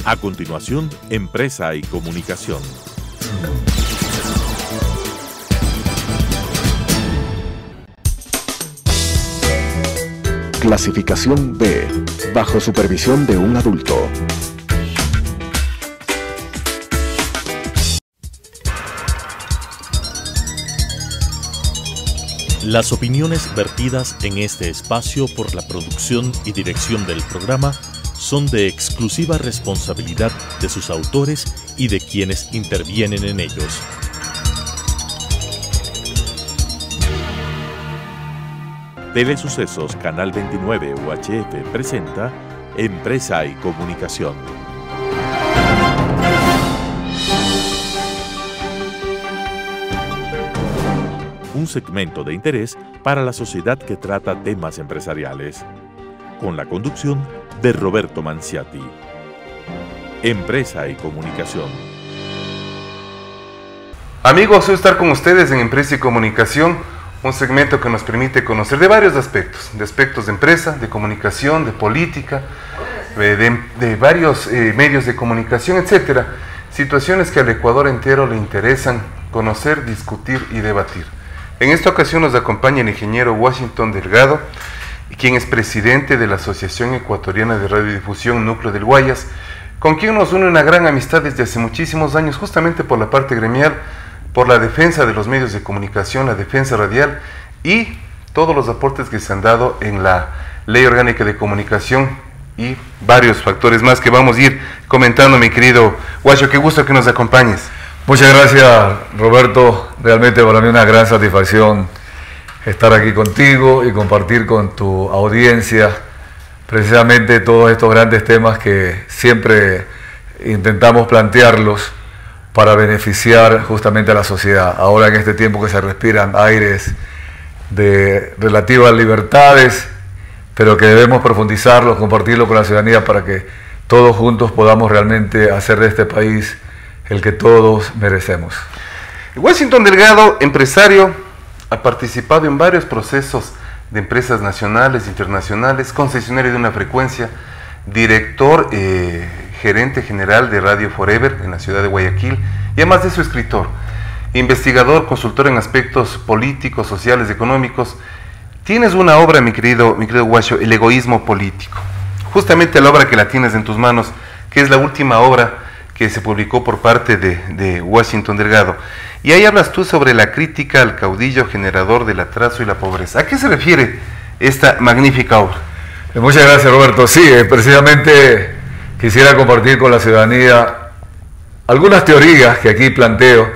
A continuación, Empresa y Comunicación. Clasificación B, bajo supervisión de un adulto. Las opiniones vertidas en este espacio por la producción y dirección del programa son de exclusiva responsabilidad de sus autores y de quienes intervienen en ellos. Telesucesos Canal 29 UHF presenta Empresa y Comunicación. Un segmento de interés para la sociedad que trata temas empresariales, con la conducción de Roberto Manciati. Empresa y Comunicación. Amigos, hoy estar con ustedes en Empresa y Comunicación, un segmento que nos permite conocer de varios aspectos, de empresa, de comunicación, de política, de varios medios de comunicación, etcétera. Situaciones que al Ecuador entero le interesan conocer, discutir y debatir. En esta ocasión nos acompaña el ingeniero Washington Delgado, quien es presidente de la Asociación Ecuatoriana de Radiodifusión Núcleo del Guayas, con quien nos une una gran amistad desde hace muchísimos años, justamente por la parte gremial, por la defensa de los medios de comunicación, la defensa radial y todos los aportes que se han dado en la Ley Orgánica de Comunicación y varios factores más que vamos a ir comentando, mi querido Guacho. Qué gusto que nos acompañes. Muchas gracias, Roberto. Realmente para mí una gran satisfacción estar aquí contigo y compartir con tu audiencia precisamente todos estos grandes temas que siempre intentamos plantearlos para beneficiar justamente a la sociedad. Ahora en este tiempo que se respiran aires de relativas libertades, pero que debemos profundizarlos, compartirlo con la ciudadanía para que todos juntos podamos realmente hacer de este país el que todos merecemos. Washington Delgado, empresario, ha participado en varios procesos de empresas nacionales, internacionales, concesionario de una frecuencia, director, gerente general de Radio Forever en la ciudad de Guayaquil, y además de eso escritor, investigador, consultor en aspectos políticos, sociales, económicos. Tienes una obra, mi querido Guacho, El egoísmo político. Justamente la obra que la tienes en tus manos, que es la última obra que se publicó por parte de Washington Delgado. Y ahí hablas tú sobre la crítica al caudillo generador del atraso y la pobreza. ¿A qué se refiere esta magnífica obra? Muchas gracias, Roberto. Sí, precisamente quisiera compartir con la ciudadanía algunas teorías que aquí planteo,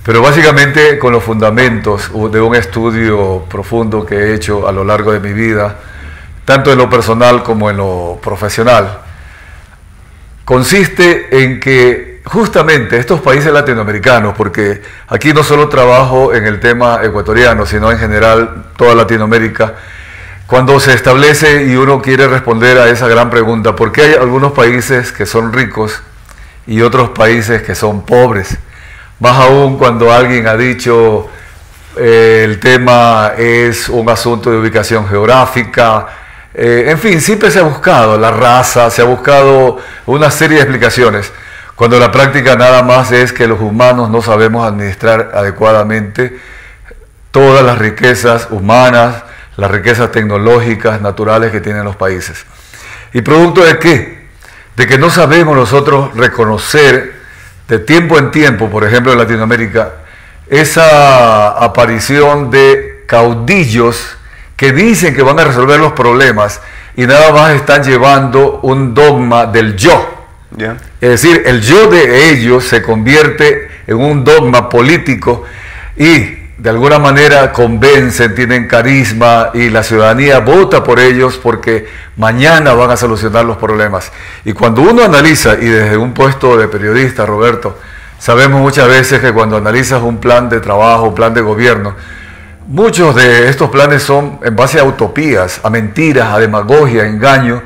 pero básicamente con los fundamentos de un estudio profundo que he hecho a lo largo de mi vida, tanto en lo personal como en lo profesional. Consiste en que justamente estos países latinoamericanos, porque aquí no solo trabajo en el tema ecuatoriano, sino en general toda Latinoamérica, cuando se establece y uno quiere responder a esa gran pregunta, ¿por qué hay algunos países que son ricos y otros países que son pobres? Más aún cuando alguien ha dicho el tema es un asunto de ubicación geográfica. En fin, siempre se ha buscado la raza, se ha buscado una serie de explicaciones, cuando la práctica nada más es que los humanos no sabemos administrar adecuadamente todas las riquezas humanas, las riquezas tecnológicas, naturales que tienen los países. ¿Y producto de qué? De que no sabemos nosotros reconocer de tiempo en tiempo, por ejemplo en Latinoamérica, esa aparición de caudillos que dicen que van a resolver los problemas y nada más están llevando un dogma del yo. Yeah. Es decir, el yo de ellos se convierte en un dogma político y de alguna manera convencen, tienen carisma y la ciudadanía vota por ellos porque mañana van a solucionar los problemas. Y cuando uno analiza, y desde un puesto de periodista, Roberto, sabemos muchas veces que cuando analizas un plan de trabajo, un plan de gobierno, muchos de estos planes son en base a utopías, a mentiras, a demagogia, a engaño,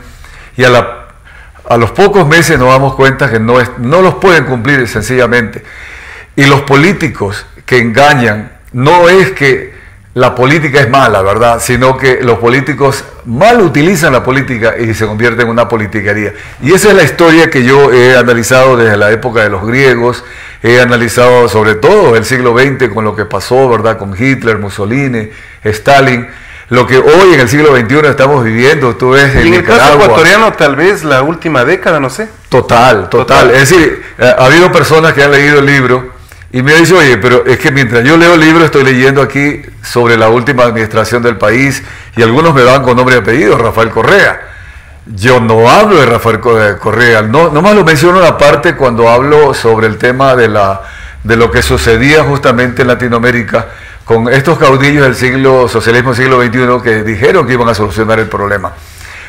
y a los pocos meses nos damos cuenta que no los pueden cumplir sencillamente. Y los políticos que engañan, no es que la política es mala, ¿verdad? Sino que los políticos mal utilizan la política y se convierte en una politiquería. Y esa es la historia que yo he analizado desde la época de los griegos, he analizado sobre todo el siglo XX con lo que pasó, ¿verdad? Con Hitler, Mussolini, Stalin, lo que hoy en el siglo XXI estamos viviendo, tú ves en y en el Nicaragua. caso ecuatoriano tal vez la última década, no sé. Total. Es decir, ha habido personas que han leído el libro y me dice, oye, pero es que mientras yo leo el libro estoy leyendo aquí sobre la última administración del país y algunos me dan con nombre y apellido, Rafael Correa. Yo no hablo de Rafael Correa, nomás lo menciono en la parte cuando hablo sobre el tema de lo que sucedía justamente en Latinoamérica con estos caudillos del socialismo del siglo XXI que dijeron que iban a solucionar el problema.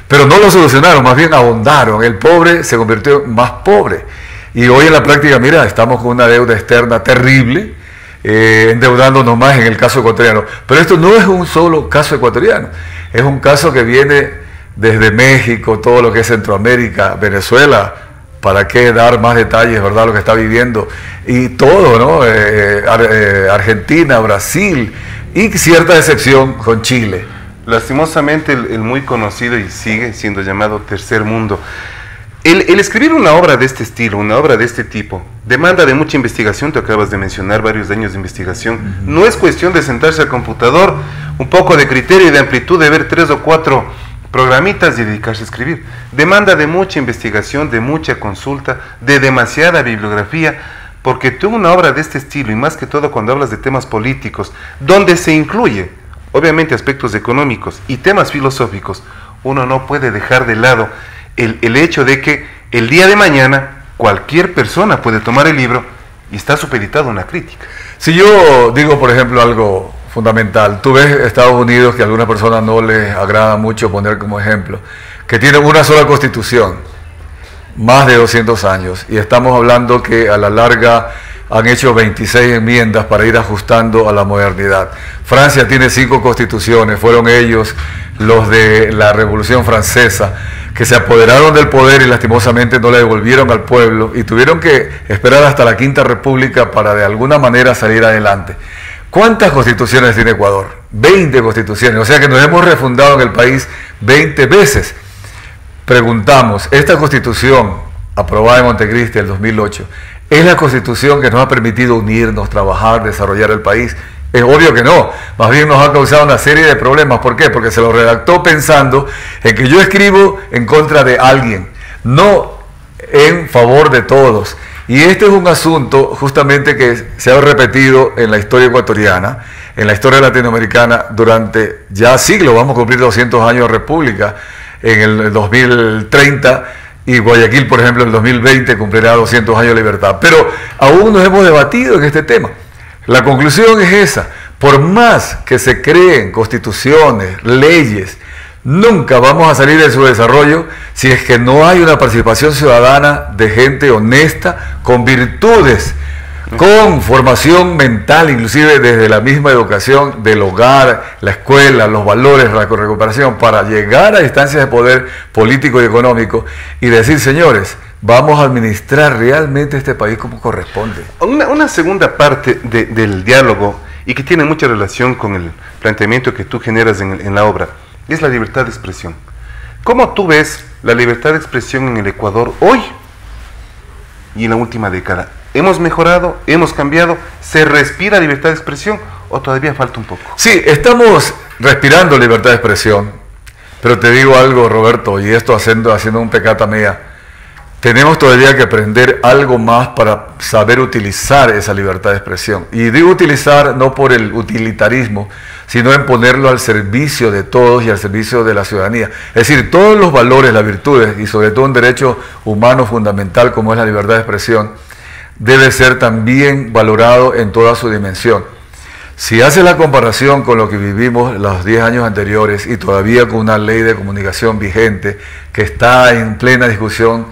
Pero no lo solucionaron, más bien ahondaron. El pobre se convirtió en más pobre. Y hoy en la práctica, mira, estamos con una deuda externa terrible, endeudándonos más en el caso ecuatoriano. Pero esto no es un solo caso ecuatoriano, es un caso que viene desde México, todo lo que es Centroamérica, Venezuela, para qué dar más detalles, ¿verdad?, lo que está viviendo, y todo, ¿no? Argentina, Brasil, y cierta excepción con Chile. Lastimosamente el muy conocido y sigue siendo llamado tercer mundo. El escribir una obra de este estilo, una obra de este tipo, demanda de mucha investigación. Tú acabas de mencionar varios años de investigación. No es cuestión de sentarse al computador, un poco de criterio y de amplitud, de ver 3 o 4 programitas y dedicarse a escribir. Demanda de mucha investigación, de mucha consulta, de demasiada bibliografía, porque tú una obra de este estilo, y más que todo cuando hablas de temas políticos, donde se incluye, obviamente, aspectos económicos y temas filosóficos, uno no puede dejar de lado el hecho de que el día de mañana cualquier persona puede tomar el libro y está supeditado a una crítica. Si yo digo, por ejemplo, algo fundamental, tú ves Estados Unidos, que a algunas personas no les agrada mucho poner como ejemplo, que tienen una sola constitución, más de 200 años, y estamos hablando que a la larga han hecho 26 enmiendas para ir ajustando a la modernidad. Francia tiene 5 constituciones, fueron ellos los de la Revolución Francesa, que se apoderaron del poder y lastimosamente no le devolvieron al pueblo y tuvieron que esperar hasta la Quinta República para de alguna manera salir adelante. ¿Cuántas constituciones tiene Ecuador? 20 constituciones, o sea que nos hemos refundado en el país 20 veces. Preguntamos, ¿esta constitución aprobada en Montecristi en el 2008 es la constitución que nos ha permitido unirnos, trabajar, desarrollar el país? Es obvio que no, más bien nos ha causado una serie de problemas. ¿Por qué? Porque se lo redactó pensando en que yo escribo en contra de alguien, no en favor de todos. Y este es un asunto justamente que se ha repetido en la historia ecuatoriana, en la historia latinoamericana durante ya siglos. Vamos a cumplir 200 años de república en el 2030 y Guayaquil, por ejemplo, en el 2020 cumplirá 200 años de libertad. Pero aún nos hemos debatido en este tema. La conclusión es esa: por más que se creen constituciones, leyes, nunca vamos a salir de su desarrollo si es que no hay una participación ciudadana de gente honesta, con virtudes, con formación mental, inclusive desde la misma educación del hogar, la escuela, los valores, la recuperación, para llegar a instancias de poder político y económico y decir, señores, vamos a administrar realmente este país como corresponde. Una segunda parte del diálogo, y que tiene mucha relación con el planteamiento que tú generas en la obra, es la libertad de expresión. ¿Cómo tú ves la libertad de expresión en el Ecuador hoy y en la última década? ¿Hemos mejorado? ¿Hemos cambiado? ¿Se respira libertad de expresión o todavía falta un poco? Sí, estamos respirando libertad de expresión, pero te digo algo, Roberto, y esto haciendo un pecata mea. Tenemos todavía que aprender algo más para saber utilizar esa libertad de expresión. Y digo utilizar no por el utilitarismo, sino en ponerlo al servicio de todos y al servicio de la ciudadanía. Es decir, todos los valores, las virtudes y sobre todo un derecho humano fundamental como es la libertad de expresión, debe ser también valorado en toda su dimensión. Si hace la comparación con lo que vivimos los 10 años anteriores y todavía con una ley de comunicación vigente que está en plena discusión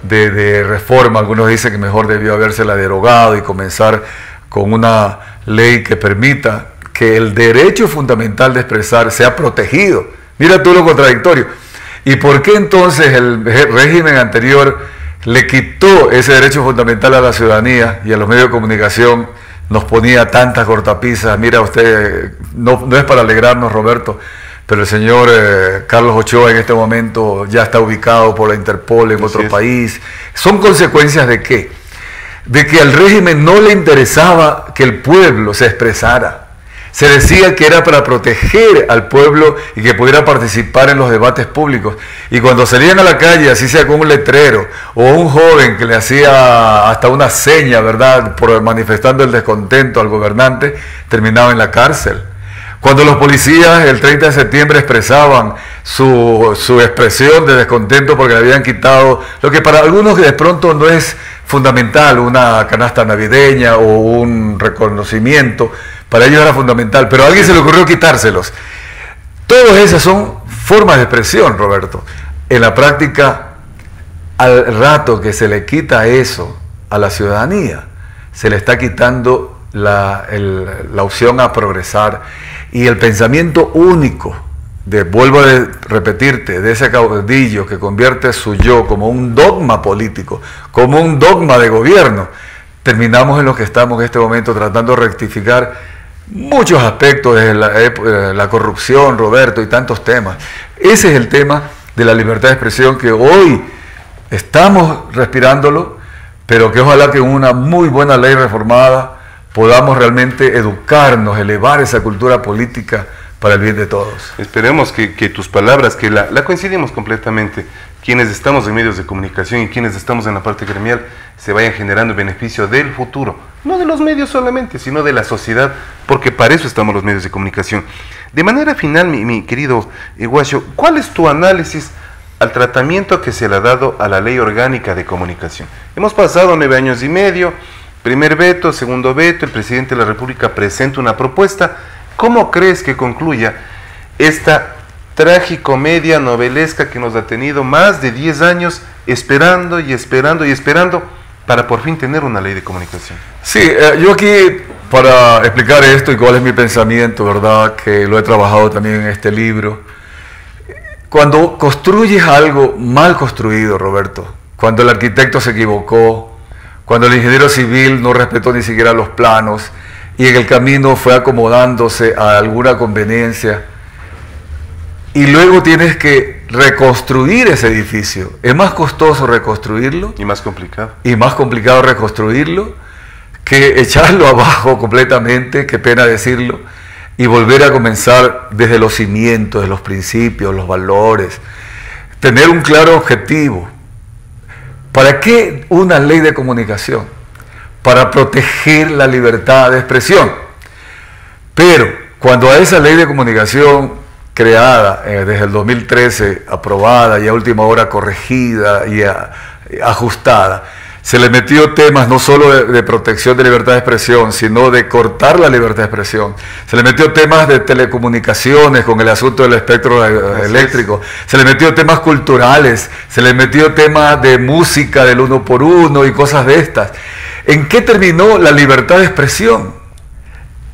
de reforma, algunos dicen que mejor debió habérsela derogado y comenzar con una ley que permita que el derecho fundamental de expresar sea protegido. Mira tú lo contradictorio. ¿Y por qué entonces el régimen anterior le quitó ese derecho fundamental a la ciudadanía y a los medios de comunicación nos ponía tantas cortapisas. Mira usted, no es para alegrarnos, Roberto, pero el señor Carlos Ochoa en este momento ya está ubicado por la Interpol en otro país. ¿Son consecuencias de qué? De que al régimen no le interesaba que el pueblo se expresara. Se decía que era para proteger al pueblo y que pudiera participar en los debates públicos. Y cuando salían a la calle, así sea con un letrero o un joven que le hacía hasta una seña, ¿verdad?, por manifestando el descontento al gobernante, terminaba en la cárcel. Cuando los policías el 30 de septiembre expresaban su expresión de descontento porque le habían quitado lo que para algunos de pronto no es fundamental, una canasta navideña o un reconocimiento, para ellos era fundamental, pero a alguien se le ocurrió quitárselos. Todas esas son formas de expresión, Roberto. En la práctica, al rato que se le quita eso a la ciudadanía, se le está quitando la opción a progresar, y el pensamiento único, vuelvo a repetirte, de ese caudillo que convierte su yo como un dogma político, como un dogma de gobierno, terminamos en lo que estamos en este momento tratando de rectificar muchos aspectos de la corrupción, Roberto, y tantos temas. Ese es el tema de la libertad de expresión que hoy estamos respirándolo, pero que ojalá que en una muy buena ley reformada podamos realmente educarnos, elevar esa cultura política para el bien de todos. Esperemos que tus palabras, que la coincidimos completamente, quienes estamos en medios de comunicación y quienes estamos en la parte gremial, se vayan generando el beneficio del futuro, no de los medios solamente, sino de la sociedad, porque para eso estamos los medios de comunicación. De manera final, mi querido Guacho, ¿cuál es tu análisis al tratamiento que se le ha dado a la Ley Orgánica de Comunicación? Hemos pasado 9 años y medio, primer veto, segundo veto, el presidente de la República presenta una propuesta. ¿Cómo crees que concluya esta tragicomedia novelesca que nos ha tenido más de 10 años esperando y esperando y esperando para por fin tener una ley de comunicación? Sí, yo aquí, para explicar esto y cuál es mi pensamiento, ¿verdad?, que lo he trabajado también en este libro. Cuando construyes algo mal construido, Roberto, cuando el arquitecto se equivocó, cuando el ingeniero civil no respetó ni siquiera los planos y en el camino fue acomodándose a alguna conveniencia, y luego tienes que reconstruir ese edificio. Es más costoso reconstruirlo. Y más complicado. Y más complicado reconstruirlo que echarlo abajo completamente, qué pena decirlo, y volver a comenzar desde los cimientos, de los principios, los valores. Tener un claro objetivo. ¿Para qué una ley de comunicación? Para proteger la libertad de expresión. Pero cuando a esa ley de comunicación creada desde el 2013, aprobada y a última hora corregida y ajustada, se le metió temas no solo de protección de libertad de expresión, sino de cortar la libertad de expresión. Se le metió temas de telecomunicaciones con el asunto del espectro eléctrico. Se le metió temas culturales, se le metió temas de música del 1 por 1 y cosas de estas. ¿En qué terminó la libertad de expresión?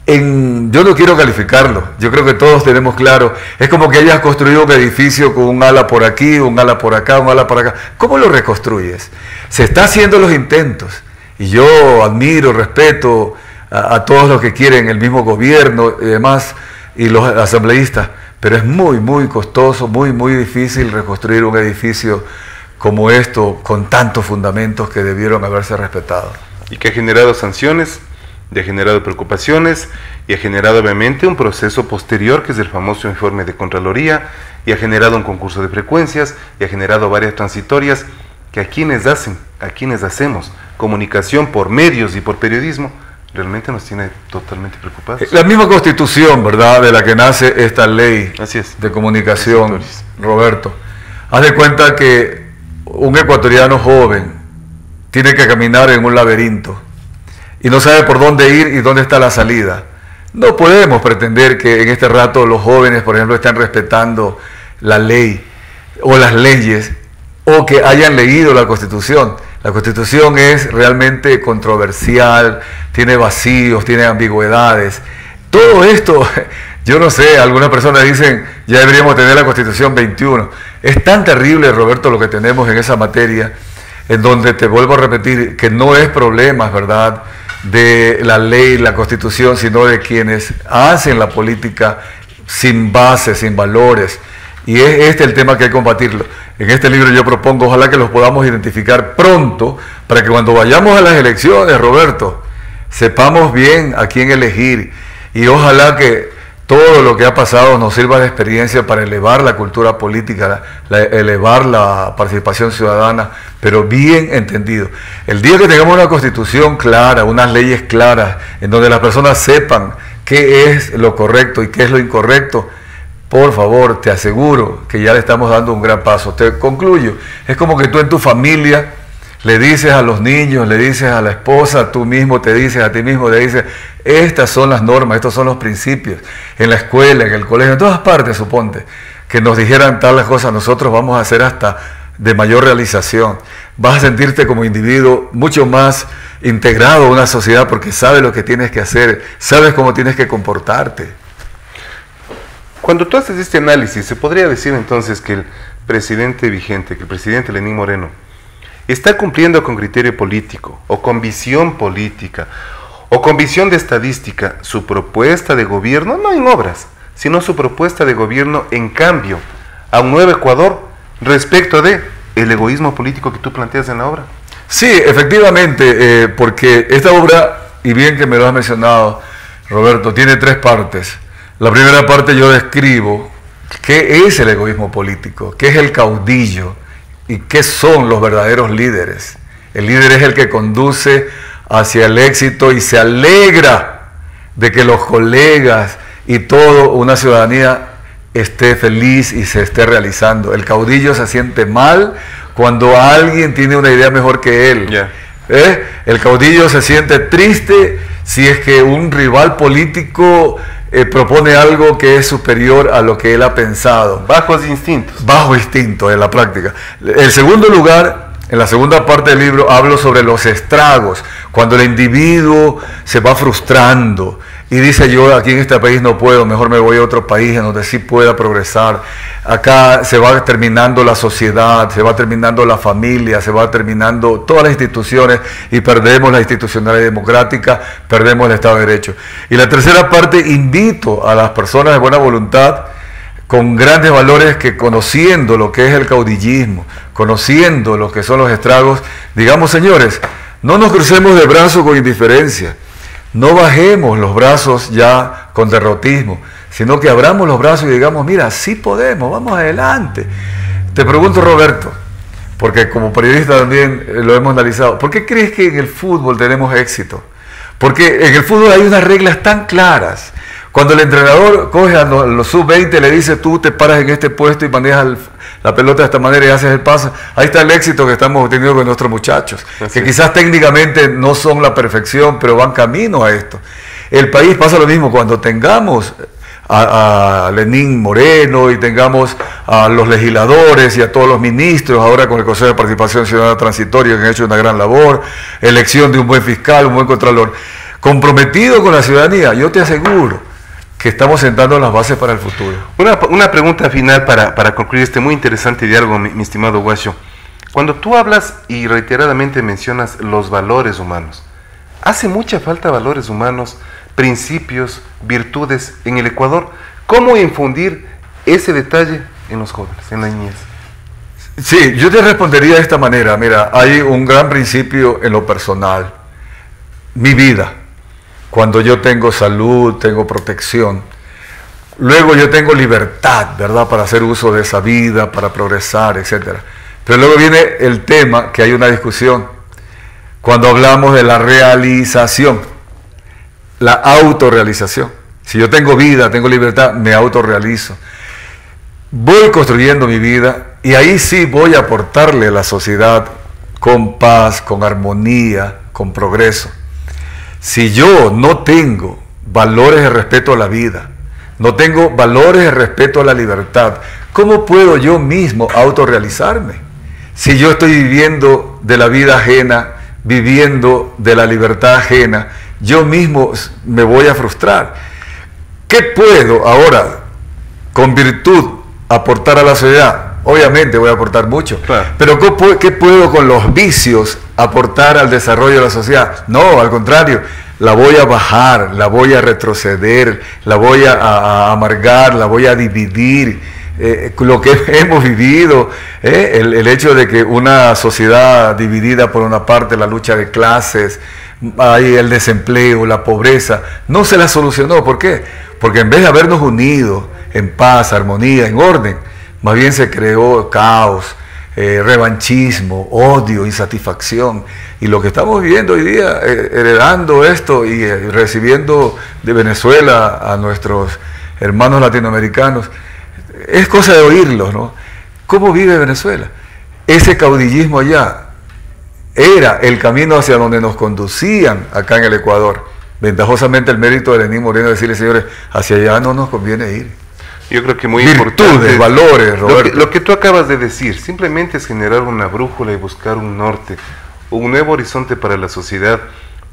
Yo no quiero calificarlo, yo creo que todos tenemos claro, es como que hayas construido un edificio con un ala por aquí, un ala por acá, un ala por acá. ¿Cómo lo reconstruyes? Se está haciendo los intentos, y yo admiro, respeto a todos los que quieren el mismo gobierno y demás, y los asambleístas, pero es muy, muy costoso, muy, muy difícil reconstruir un edificio como esto, con tantos fundamentos que debieron haberse respetado. Y que ha generado sanciones, y ha generado preocupaciones, y ha generado obviamente un proceso posterior que es el famoso informe de Contraloría, y ha generado un concurso de frecuencias, y ha generado varias transitorias que a quienes hacemos comunicación por medios y por periodismo, realmente nos tiene totalmente preocupados. La misma Constitución, ¿verdad?, de la que nace esta ley de comunicación, Roberto, haz de cuenta que un ecuatoriano joven tiene que caminar en un laberinto y no sabe por dónde ir y dónde está la salida. No podemos pretender que en este rato los jóvenes, por ejemplo, estén respetando la ley o las leyes o que hayan leído la Constitución. La Constitución es realmente controversial, tiene vacíos, tiene ambigüedades. Todo esto, yo no sé, algunas personas dicen, ya deberíamos tener la Constitución 21. Es tan terrible, Roberto, lo que tenemos en esa materia, en donde te vuelvo a repetir que no es problema, ¿verdad?, de la ley, la Constitución, sino de quienes hacen la política sin base, sin valores. Y es este el tema que hay que combatirlo. En este libro yo propongo, ojalá que los podamos identificar pronto, para que cuando vayamos a las elecciones, Roberto, sepamos bien a quién elegir, y ojalá que todo lo que ha pasado nos sirva de experiencia para elevar la cultura política, elevar la participación ciudadana, pero bien entendido. El día que tengamos una constitución clara, unas leyes claras, en donde las personas sepan qué es lo correcto y qué es lo incorrecto, por favor, te aseguro que ya le estamos dando un gran paso. Te concluyo, es como que tú en tu familia le dices a los niños, le dices a la esposa, tú mismo te dices a ti mismo, le dices, estas son las normas, estos son los principios. En la escuela, en el colegio, en todas partes, suponte, que nos dijeran tales cosas, nosotros vamos a hacer hasta de mayor realización. Vas a sentirte como individuo mucho más integrado a una sociedad porque sabes lo que tienes que hacer, sabes cómo tienes que comportarte. Cuando tú haces este análisis, ¿se podría decir entonces que el presidente vigente, que el presidente Lenín Moreno, está cumpliendo con criterio político, o con visión política, o con visión de estadística, su propuesta de gobierno, no en obras, sino su propuesta de gobierno en cambio a un nuevo Ecuador respecto de el egoísmo político que tú planteas en la obra? Sí, efectivamente, porque esta obra, y bien que me lo has mencionado, Roberto, tiene 3 partes. La primera parte yo describo qué es el egoísmo político, qué es el caudillo, ¿y qué son los verdaderos líderes? El líder es el que conduce hacia el éxito y se alegra de que los colegas y toda una ciudadanía esté feliz y se esté realizando. El caudillo se siente mal cuando alguien tiene una idea mejor que él. Yeah. El caudillo se siente triste si es que un rival político propone algo que es superior a lo que él ha pensado. Bajos instintos. Bajo instinto en la práctica. En segundo lugar, en la segunda parte del libro hablo sobre los estragos, cuando el individuo se va frustrando y dice yo aquí en este país no puedo, mejor me voy a otro país en donde sí pueda progresar. Acá se va terminando la sociedad, se va terminando la familia, se va terminando todas las instituciones y perdemos la institucionalidad democrática, perdemos el Estado de Derecho. Y la tercera parte, invito a las personas de buena voluntad con grandes valores que, conociendo lo que es el caudillismo, conociendo lo que son los estragos, digamos, señores, no nos crucemos de brazos con indiferencia, no bajemos los brazos ya con derrotismo, sino que abramos los brazos y digamos, mira, sí podemos, vamos adelante. Te pregunto, Roberto, porque como periodista también lo hemos analizado, ¿por qué crees que en el fútbol tenemos éxito? Porque en el fútbol hay unas reglas tan claras. Cuando el entrenador coge a los sub-20, le dice, tú te paras en este puesto y manejas la pelota de esta manera y haces el pase, ahí está el éxito que estamos obteniendo con nuestros muchachos, que quizás técnicamente no son la perfección, pero van camino a esto. El país pasa lo mismo, cuando tengamos a Lenín Moreno y tengamos a los legisladores y a todos los ministros, ahora con el Consejo de Participación Ciudadana Transitorio, que han hecho una gran labor, elección de un buen fiscal, un buen contralor, comprometido con la ciudadanía, yo te aseguro que estamos sentando las bases para el futuro. Una pregunta final para concluir este muy interesante diálogo, mi estimado Guacho. Cuando tú hablas y reiteradamente mencionas los valores humanos, ¿hace mucha falta valores humanos, principios, virtudes en el Ecuador? ¿Cómo infundir ese detalle en los jóvenes, en la niñez? Sí, yo te respondería de esta manera. Mira, hay un gran principio en lo personal. Mi vida. Cuando yo tengo salud, tengo protección. Luego yo tengo libertad, ¿verdad? Para hacer uso de esa vida, para progresar, etc. Pero luego viene el tema, que hay una discusión, cuando hablamos de la realización, la autorrealización. Si yo tengo vida, tengo libertad, me autorrealizo. Voy construyendo mi vida y ahí sí voy a aportarle a la sociedad con paz, con armonía, con progreso. Si yo no tengo valores de respeto a la vida, no tengo valores de respeto a la libertad, ¿cómo puedo yo mismo autorrealizarme? Si yo estoy viviendo de la vida ajena, viviendo de la libertad ajena, yo mismo me voy a frustrar. ¿Qué puedo ahora, con virtud, aportar a la sociedad? Obviamente voy a aportar mucho, claro. Pero ¿qué puedo con los vicios aportar al desarrollo de la sociedad. No, al contrario, la voy a bajar, la voy a retroceder, la voy a amargar, la voy a dividir. Lo que hemos vivido, el hecho de que una sociedad dividida por una parte, la lucha de clases, hay el desempleo, la pobreza, no se la solucionó. ¿Por qué? Porque en vez de habernos unido en paz, armonía, en orden, más bien se creó caos, revanchismo, odio, insatisfacción. Y lo que estamos viviendo hoy día, heredando esto y recibiendo de Venezuela a nuestros hermanos latinoamericanos, es cosa de oírlos, ¿no? ¿Cómo vive Venezuela? Ese caudillismo allá era el camino hacia donde nos conducían acá en el Ecuador. Ventajosamente el mérito de Lenín Moreno es decirle, señores, hacia allá no nos conviene ir. Yo creo que muy Virtudes, importante, valores, Roberto. Lo que tú acabas de decir, simplemente es generar una brújula y buscar un norte, un nuevo horizonte para la sociedad,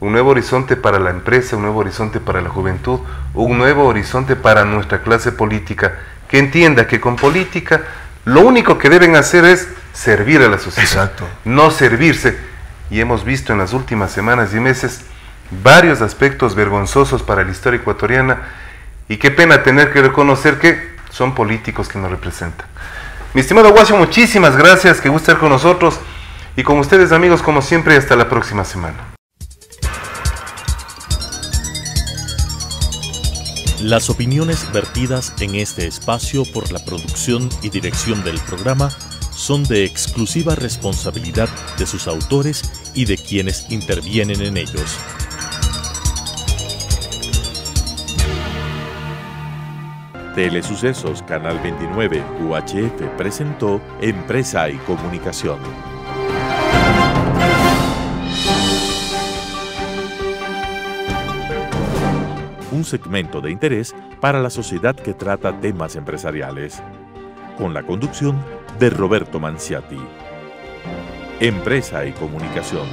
un nuevo horizonte para la empresa, un nuevo horizonte para la juventud, un nuevo horizonte para nuestra clase política, que entienda que con política lo único que deben hacer es servir a la sociedad. Exacto. No servirse. Y hemos visto en las últimas semanas y meses varios aspectos vergonzosos para la historia ecuatoriana, y qué pena tener que reconocer que son políticos que nos representan. Mi estimado Guacho, muchísimas gracias, que gusta estar con nosotros y con ustedes, amigos, como siempre, hasta la próxima semana. Las opiniones vertidas en este espacio por la producción y dirección del programa son de exclusiva responsabilidad de sus autores y de quienes intervienen en ellos. Telesucesos Canal 29 UHF presentó Empresa y Comunicación. Un segmento de interés para la sociedad que trata temas empresariales, con la conducción de Roberto Manciati. Empresa y Comunicación.